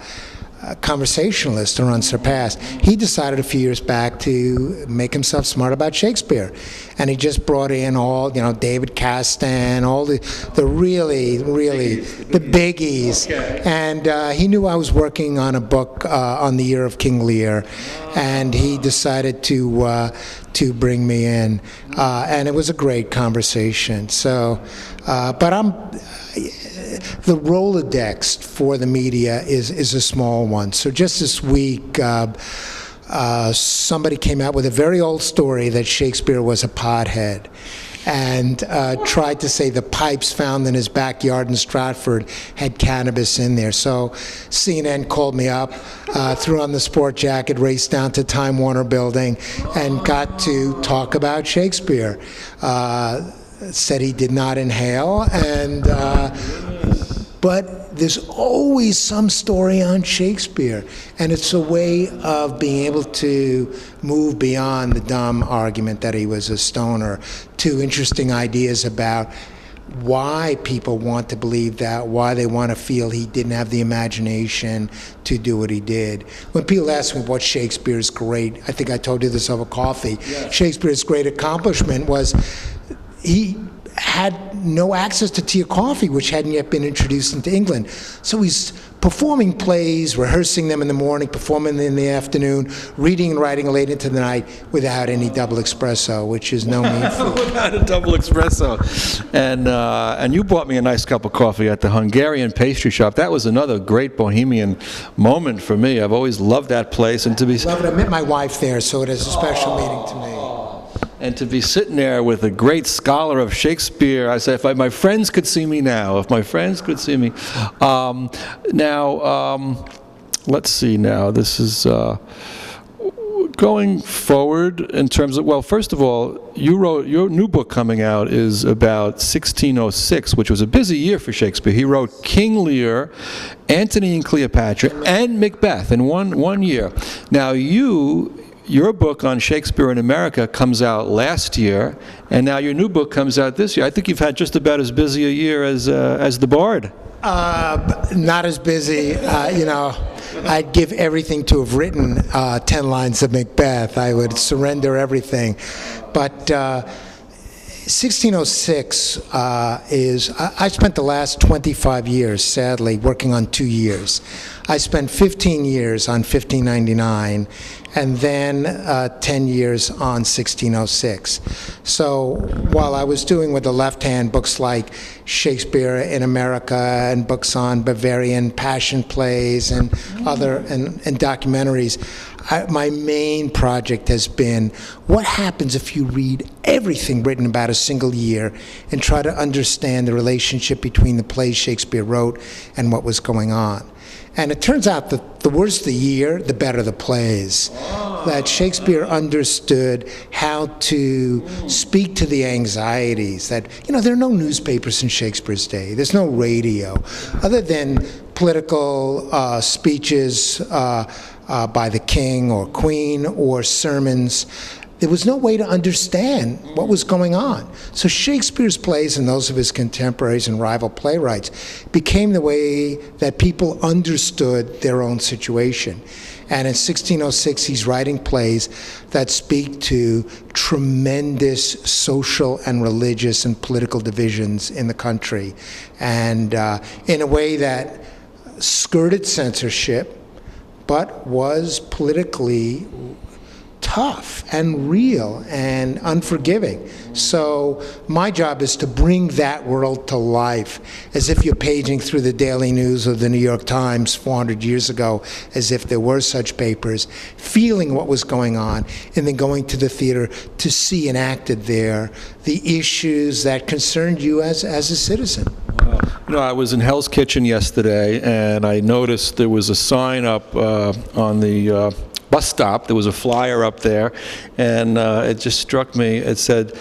conversationalist are unsurpassed. He decided a few years back to make himself smart about Shakespeare, and he just brought in all, David Castan, all the really the biggies. Okay. And he knew I was working on a book on the year of King Lear, and he decided to bring me in, and it was a great conversation. So, but the Rolodex for the media is a small one. So just this week, somebody came out with a very old story that Shakespeare was a pothead, and tried to say the pipes found in his backyard in Stratford had cannabis in there. So CNN called me up, threw on the sport jacket, raced down to Time Warner Building, and got to talk about Shakespeare. Said he did not inhale, and but there's always some story on Shakespeare, and it's a way of being able to move beyond the dumb argument that he was a stoner to interesting ideas about why people want to believe that, why they want to feel he didn't have the imagination to do what he did. When people ask me what Shakespeare's great, I think I told you this over coffee, Shakespeare's great accomplishment was he had no access to tea or coffee, which hadn't yet been introduced into England. So he's performing plays, rehearsing them in the morning, performing them in the afternoon, reading and writing late into the night without any double espresso, which is no mean feat. Without a double espresso. And you bought me a nice cup of coffee at the Hungarian pastry shop. That was another great bohemian moment for me. I've always loved that place. And to be Love it. I met my wife there, so it is a special meeting to me. And to be sitting there with a great scholar of Shakespeare, I say, if my friends could see me now, if my friends could see me. Let's see now, this is going forward in terms of, well, first of all, you wrote, your new book coming out is about 1606, which was a busy year for Shakespeare. He wrote King Lear, Antony and Cleopatra, and Macbeth in one year. Now your book on Shakespeare in America comes out last year, and now your new book comes out this year. I think you've had just about as busy a year as the Bard. Not as busy. I'd give everything to have written 10 lines of Macbeth. I would surrender everything. But 1606 I spent the last 25 years, sadly, working on 2 years. I spent 15 years on 1599, and then 10 years on 1606. So while I was doing with the left hand books like Shakespeare in America and books on Bavarian passion plays and and documentaries, my main project has been what happens if you read everything written about a single year and try to understand the relationship between the plays Shakespeare wrote and what was going on. And it turns out that the worse the year, the better the plays. That Shakespeare understood how to speak to the anxieties. That, there are no newspapers in Shakespeare's day. There's no radio. Other than political speeches by the king or queen or sermons, there was no way to understand what was going on. So Shakespeare's plays and those of his contemporaries and rival playwrights became the way that people understood their own situation. And in 1606, he's writing plays that speak to tremendous social and religious and political divisions in the country. And in a way that skirted censorship, but was politically tough and real and unforgiving. So my job is to bring that world to life, as if you're paging through the Daily News or the New York Times 400 years ago, as if there were such papers, feeling what was going on, and then going to the theater to see enacted there the issues that concerned you as a citizen. I was in Hell's Kitchen yesterday, and I noticed there was a sign up on the bus stop. There was a flyer up there, and it just struck me. It said,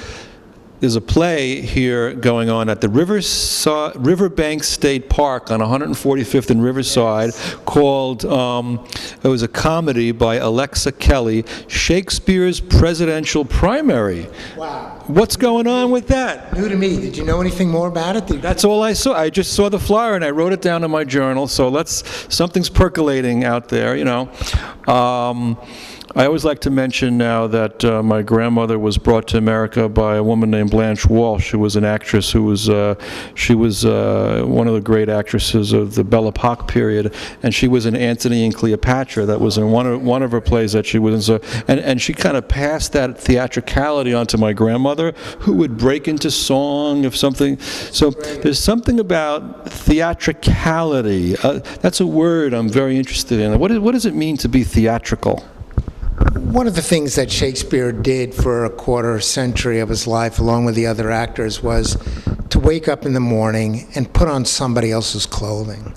there's a play here going on at the Riverbank State Park on 145th and Riverside called, it was a comedy by Alexa Kelly, Shakespeare's Presidential Primary. Wow. What's going on with that? New to me. Did you know anything more about it? That's all I saw. I just saw the flyer and I wrote it down in my journal. So something's percolating out there, I always like to mention now that my grandmother was brought to America by a woman named Blanche Walsh, who was an actress who was, she was one of the great actresses of the Belle Epoque period, and she was in Antony and Cleopatra. That was in one of her plays that she was in. So, and she kind of passed that theatricality on to my grandmother, who would break into song if something. So there's something about theatricality. That's a word I'm very interested in. What does it mean to be theatrical? One of the things that Shakespeare did for a quarter century of his life, along with the other actors, was to wake up in the morning and put on somebody else's clothing.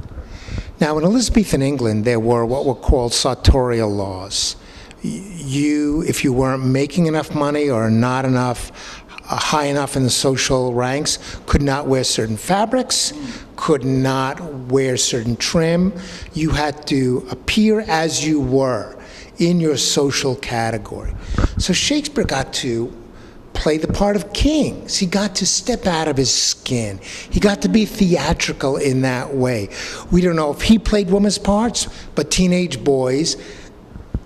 Now, in Elizabethan England, there were what were called sartorial laws. If you weren't making enough money or not enough, high enough in the social ranks, could not wear certain fabrics, could not wear certain trim. You had to appear as you were in your social category. So Shakespeare got to play the part of kings. He got to step out of his skin. He got to be theatrical in that way. We don't know if he played women's parts, but teenage boys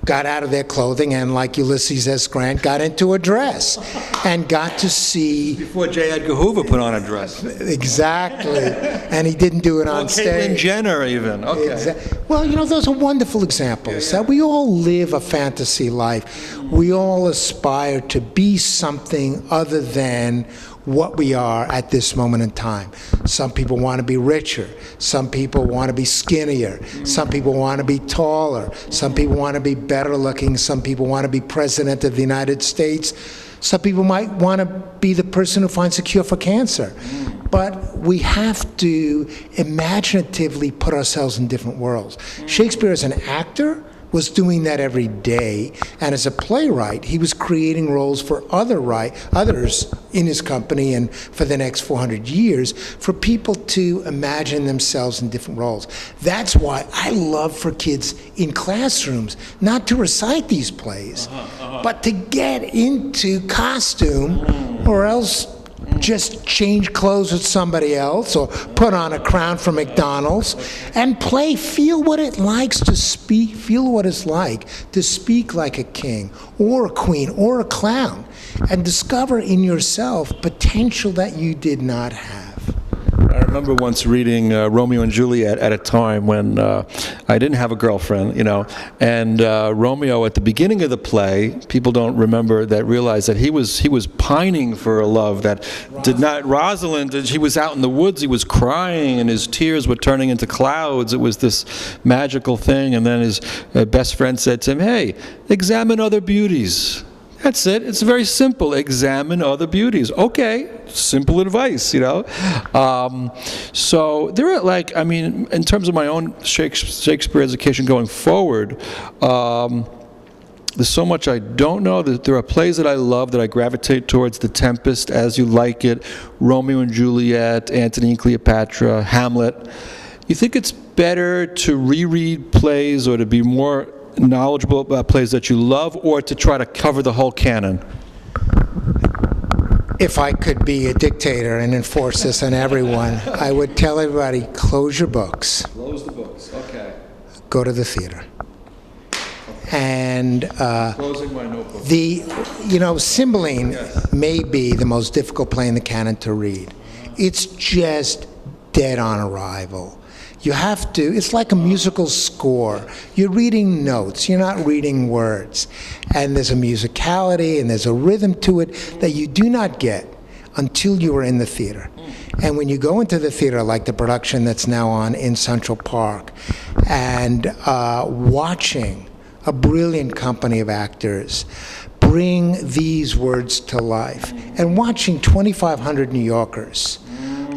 got out of their clothing and, like Ulysses S. Grant, got into a dress and got to see... Before J. Edgar Hoover put on a dress. Exactly. And he didn't do it on stage. Caitlyn Jenner even. Okay. Well, those are wonderful examples. That we all live a fantasy life. We all aspire to be something other than what we are at this moment in time. Some people want to be richer. Some people want to be skinnier. Some people want to be taller. Some people want to be better looking. Some people want to be president of the United States. Some people might want to be the person who finds a cure for cancer. But we have to imaginatively put ourselves in different worlds. Shakespeare as an actor was doing that every day, and as a playwright, he was creating roles for others in his company and for the next 400 years for people to imagine themselves in different roles. That's why I love for kids in classrooms not to recite these plays, but to get into costume, or else just change clothes with somebody else or put on a crown from McDonald's and play. Feel what it likes to speak. Feel what it's like to speak like a king or a queen or a clown, and discover in yourself potential that you did not have. I remember once reading Romeo and Juliet at a time when I didn't have a girlfriend, and Romeo at the beginning of the play, people don't realize that he was pining for a love that did not. Rosalind, he was out in the woods, he was crying, and his tears were turning into clouds. It was this magical thing, and then his best friend said to him, "Hey, examine other beauties." That's it. It's very simple. Examine other beauties. Okay, simple advice, So there are in terms of my own Shakespeare education going forward, there's so much I don't know. There are plays that I love that I gravitate towards: The Tempest, As You Like It, Romeo and Juliet, Antony and Cleopatra, Hamlet. You think it's better to reread plays or to be more knowledgeable about plays that you love, or to try to cover the whole canon? If I could be a dictator and enforce this on everyone, I would tell everybody, close your books. Close the books, okay. Go to the theater. And closing my notebook. Cymbeline may be the most difficult play in the canon to read. It's just dead on arrival. You have to, it's like a musical score. You're reading notes, you're not reading words. And there's a musicality and there's a rhythm to it that you do not get until you are in the theater. And when you go into the theater, like the production that's now on in Central Park, and watching a brilliant company of actors bring these words to life, and watching 2,500 New Yorkers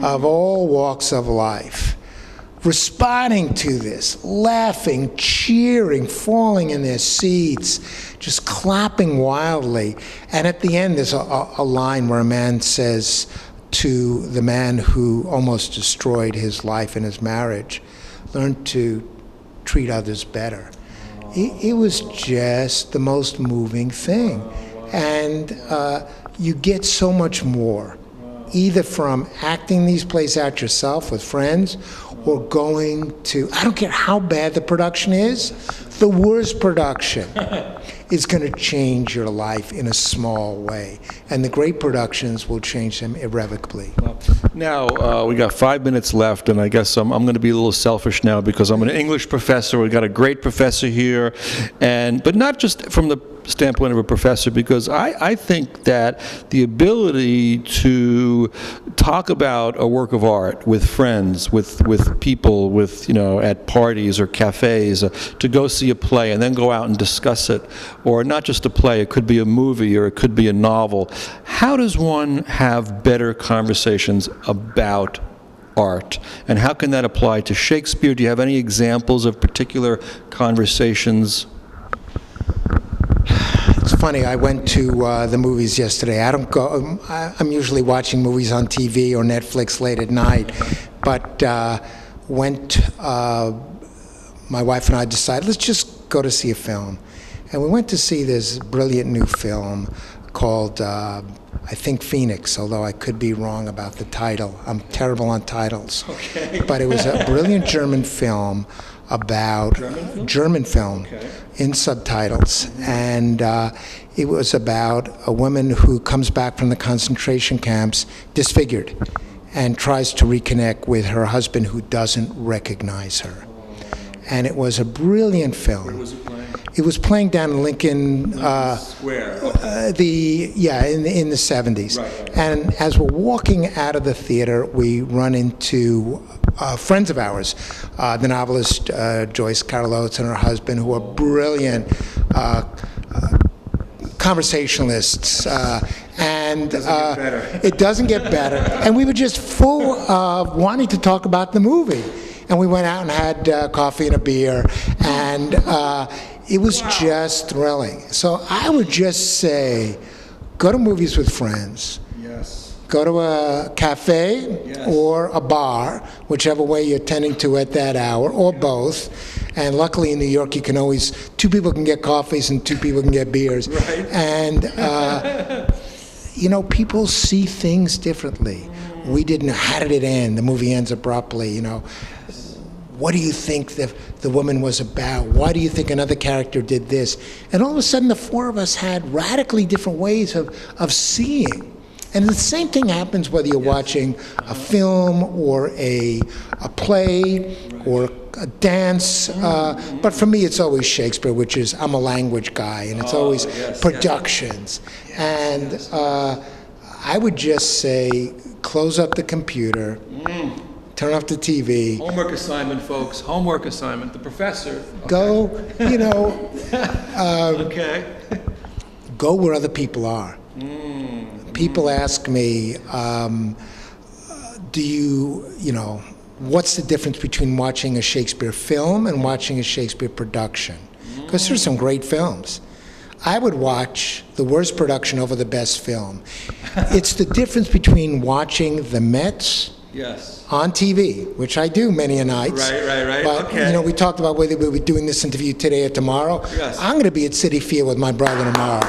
of all walks of life responding to this, laughing, cheering, falling in their seats, just clapping wildly. And at the end, there's a line where a man says to the man who almost destroyed his life and his marriage, "Learn to treat others better." It was just the most moving thing. And you get so much more, either from acting these plays out yourself with friends, or going to, I don't care how bad the production is, the worst production is going to change your life in a small way. And the great productions will change them irrevocably. Now, we got 5 minutes left, and I guess I'm going to be a little selfish now because I'm an English professor. We've got a great professor here, but not just from the standpoint of a professor, because I think that the ability to talk about a work of art with friends, with people, at parties or cafes, to go see a play and then go out and discuss it, or not just a play, it could be a movie or it could be a novel. How does one have better conversations about art, and how can that apply to Shakespeare? Do you have any examples of particular conversations? It's funny, I went to the movies yesterday. I don't go, I'm usually watching movies on TV or Netflix late at night, but my wife and I decided, let's just go to see a film. And we went to see this brilliant new film called, I think, Phoenix, although I could be wrong about the title. I'm terrible on titles. Okay. But it was a brilliant German film about German film in subtitles. And it was about a woman who comes back from the concentration camps disfigured and tries to reconnect with her husband who doesn't recognize her. And it was a brilliant film. Where was it playing? It was playing down in Lincoln Square. in the 70s. Right. And as we're walking out of the theater, we run into friends of ours, the novelist Joyce Carol Oates and her husband, who are brilliant conversationalists. And it doesn't get better. And we were just full of wanting to talk about the movie. And we went out and had coffee and a beer, and it was just thrilling. So I would just say, go to movies with friends. Yes. Go to a cafe or a bar, whichever way you're tending to at that hour, or both. And luckily in New York, you can always, 2 people can get coffees and 2 people can get beers. Right. And, people see things differently. We didn't know, how did it end? The movie ends abruptly, What do you think the woman was about? Why do you think another character did this? And all of a sudden, the 4 of us had radically different ways of seeing. And the same thing happens whether you're watching a film or a play or a dance. But for me, it's always Shakespeare, which is, I'm a language guy, and it's always productions. And I would just say, close up the computer. Turn off the TV. Homework assignment, folks. Homework assignment. The professor. Okay. Go, Okay. go where other people are. People ask me, what's the difference between watching a Shakespeare film and watching a Shakespeare production? Because there's some great films. I would watch the worst production over the best film. It's the difference between watching the Mets on TV, which I do many a nights. Right. But, Okay. we talked about whether we'll be doing this interview today or tomorrow. Yes. I'm going to be at Citi Field with my brother tomorrow.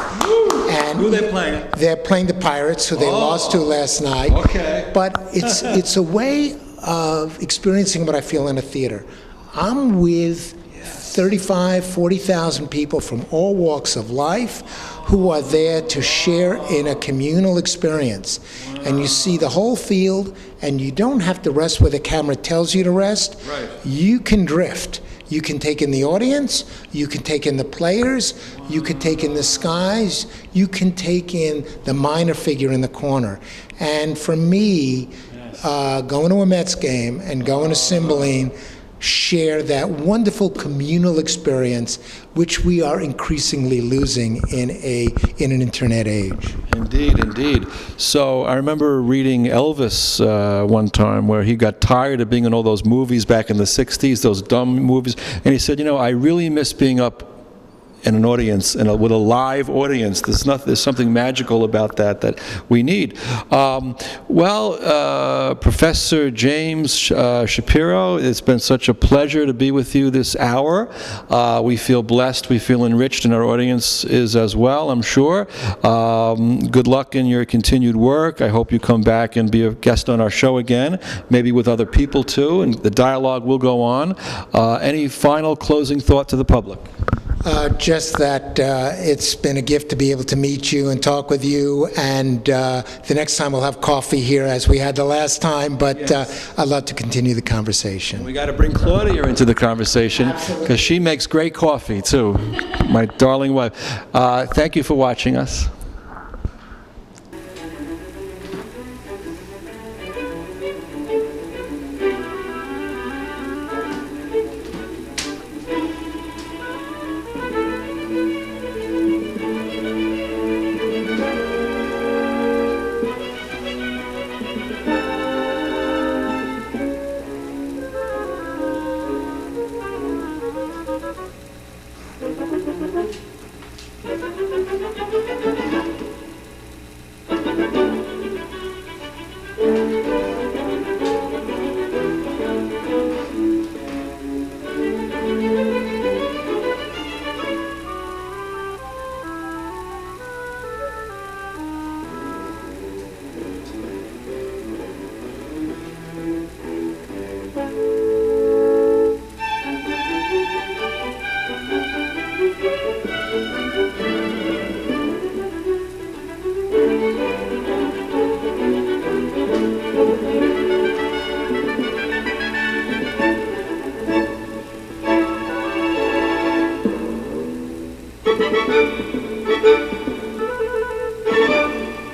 And Who are they playing? they're playing the Pirates, who they lost to last night. Okay. But it's a way of experiencing what I feel in a theater. I'm with 35, 40,000 people from all walks of life who are there to share in a communal experience. And you see the whole field, and you don't have to rest where the camera tells you to rest. Right. You can drift. You can take in the audience, you can take in the players, you can take in the skies, you can take in the minor figure in the corner. And for me, going to a Mets game and going to Cymbeline share that wonderful communal experience, which we are increasingly losing in an internet age. Indeed. So I remember reading Elvis one time where he got tired of being in all those movies back in the 60s, those dumb movies, and he said, I really miss being up in an audience, with a live audience. There's something magical about that we need. Professor James Shapiro, it's been such a pleasure to be with you this hour. We feel blessed, we feel enriched, and our audience is as well, I'm sure. Good luck in your continued work. I hope you come back and be a guest on our show again, maybe with other people too, and the dialogue will go on. Any final closing thought to the public? Just that it's been a gift to be able to meet you and talk with you, and the next time we'll have coffee here as we had the last time, but I'd love to continue the conversation. We got to bring Claudia into the conversation because she makes great coffee too, my darling wife. Thank you for watching us.